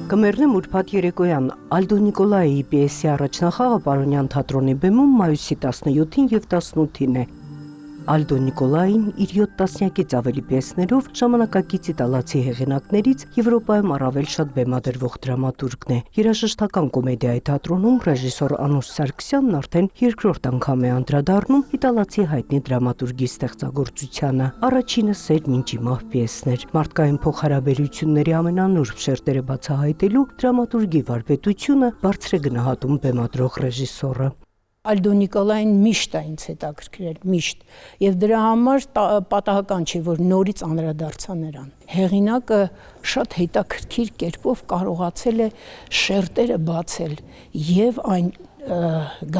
Կմեռնեմ ուրբաթ երեկոյան Ալդո Նիկոլայի պիեսի առաջնախաղը Պարոնյան թատրոնի բեմում մայիսի 17-ին և 18-ին է։ Ալդո Նիկոլային իր 7 տասնյակից ավելի պիեսներով ժամանակակից իտալացի հեղինակներից Եվրոպայում առավել շատ բեմադրվող դրամատուրգն է։ Երաժշտական կոմեդիայի թատրոնում ռեժիսոր Անուշ Սարգսյանն արդեն երկրորդ անգամ է անդրադառնում իտալացի հայտնի դրամատուրգի ստեղծագործությանը։ Առաջինը Սեր մինչ իմահ պիեսն էր։ Մարդկային փոխհարաբերությունների ամենանուրբ շերտերը բացահայտելու դրամատուրգի վարպետությունը բարձր է գնահատում բեմադրող ռեժիսորը։ Ալդո Նիկոլային միշտ է ինձ հետաքրքրել, միշտ։ Եվ դրա համար պատահական չի, որ նորից անդրադարձա նրան։ Հեղինակը շատ հետաքրքիր կերպով կարողացել է շերտերը բացել եւ այն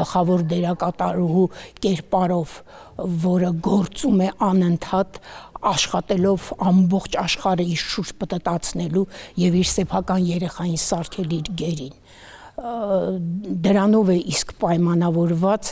գլխավոր դերակատարուհու կերպարով, որը գործում է անընդհատ աշխատելով ամբողջ աշխարհը իր շուրջ պտտացնելու եւ իր սեփական երեխային սարքել իր գերին։ Դրանով է իսկ պայմանավորված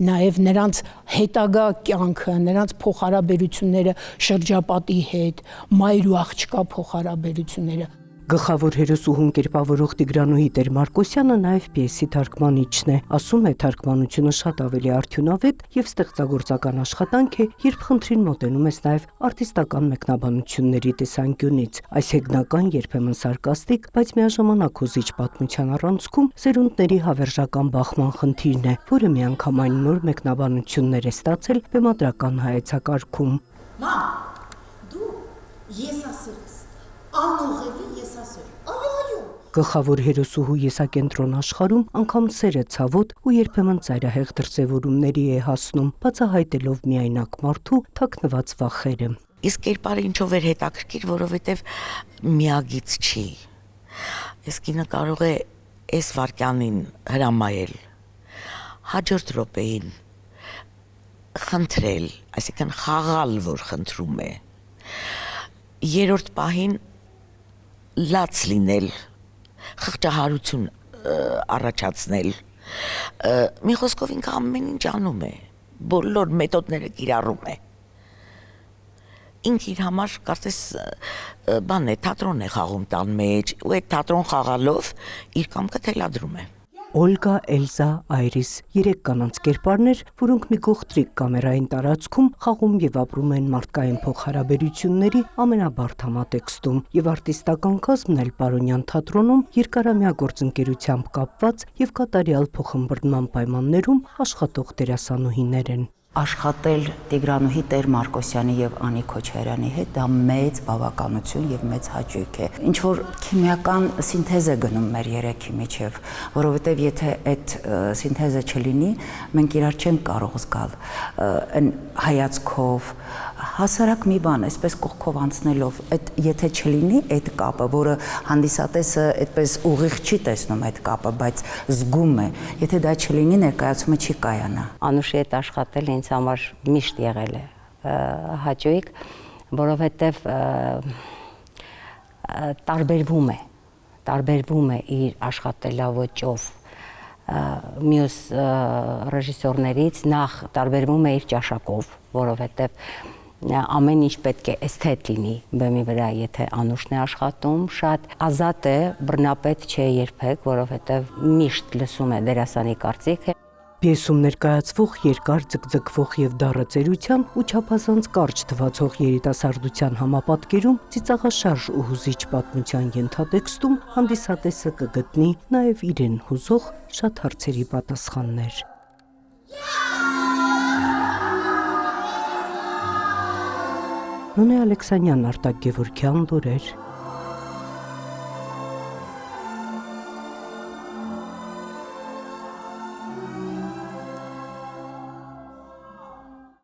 նաև նրանց հետագա կյանքը, նրանց փոխհարաբերությունները շրջապատի հետ, մայր ու աղջկա փոխհարաբերությունները։ Գլխավոր հերոսուհուն կերպավորող Տիգրանուհի Տեր-Մարկոսյանը նաև պիեսի թարգմանիչն է։ Ասում է, թարգմանությունը շատ ավելի արդյունավետ եւ ստեղծագործական աշխատանք է, երբ խնդրին մոտենում ես նաև արտիստական մեկնաբանությունների տեսանկյունից։ Այս հեգնական, երբեմն սարկաստիկ, բայց միաժամանակ հուզիչ պատմության առանցքում սերունդների հավերժական բախման խնդիրն է, որը միանգամայն նոր մեկնաբանություններ է ստացել բեմադրական հայեցակարգում։ Մամ, դու եսասեր ես, անողելի եսասեր, այո։ Գլխավոր հերոսուհու եսակենտրոն աշխարհում անգամ սերը ցավոտ ու երբեմն ծայրահեղ դրսևորումների է հասնում, բացահայտելով միայնակ մարդու թաքնված վախերը։ Իսկ կերպարը ինչով էր հետաքրքիր, որովհետև միագից չի։ Այս կինը կարող է այս վարքյանին հրամայել, հաջորդ րոպեին խնդրել, այսինքն խաղալ, որ խնդրում է, երրորդ պահին լաց լինել, խղճահարություն առաջացնել, մի խոսքով ինքը ամեն ինչ անում է, բոլոր մեթոդները կիրառում է։ Ինքը իր համար կարծես բան է, թատրոն է խաղում տան մեջ, ու այդ թատրոն խաղալով իր կամքը թելադրում է։ Օլգա, Էլզա, Այրիս 3 կանանց կերպարներ, որոնք մի գողտրիկ կամերային տարածքում խաղում եւ ապրում են մարդկային փոխհարաբերությունների ամենաբարդ համատեքստում, եւ արտիստական կազմն էլ Պարոնյան թատրոնում երկարամյա գործընկերությամբ կապված եւ կատարյալ փոխըմբռնման պայմաններում աշխատող դերասանուհիներ են։ Աշխատել Տիգրանուհի Տեր-Մարկոսյանի եւ Անի Քոչարյանի հետ դա մեծ բավականություն եւ մեծ հաճույք է։ Ինչ որ քիմիական սինթեզ է գնում մեր երեքի միջև, որովհետեւ եթե այդ սինթեզը չլինի, մենք իրար չենք կարող զգալ այն հայացքով, հասարակ մի բան, այսպես կողքով անցնելով, այդ եթե չլինի այդ կապը, որը հանդիսատեսը այդպես ուղիղ չի տեսնում այդ կապը, բայց զգում է, եթե դա չլինի, ներկայացումը չի կայանա։ Անուշի հետ աշխատել ինձ համար միշտ եղել է հաճույք, որովհետև տարբերվում է իր աշխատելավոճով մյուս ռեժիսորներից, նախ տարբերվում է իր ճաշակով, որովհետև ամեն ինչ պետք է էսթետ լինի բեմի վրա, եթե Անուշն է աշխատում, շատ ազատ է, բռնապետ չէ երբեք, որովհետև միշտ լսում է դերասանի կարծիքը։ Պիեսում ներկայացվող երկար ձգձգվող եւ դառը ծերության ու չափազանց կարճ թվացող երիտասարդության համապատկերում ծիծաղաշարժ ու հուզիչ պատմության ենթատեքստում հանդիսատեսը կգտնի նաեւ իրեն հուզող շատ հարցերի պատասխաններ։ Նոնե Ալեքսանյան, Արտակ Գևորգյան, Լուրեր։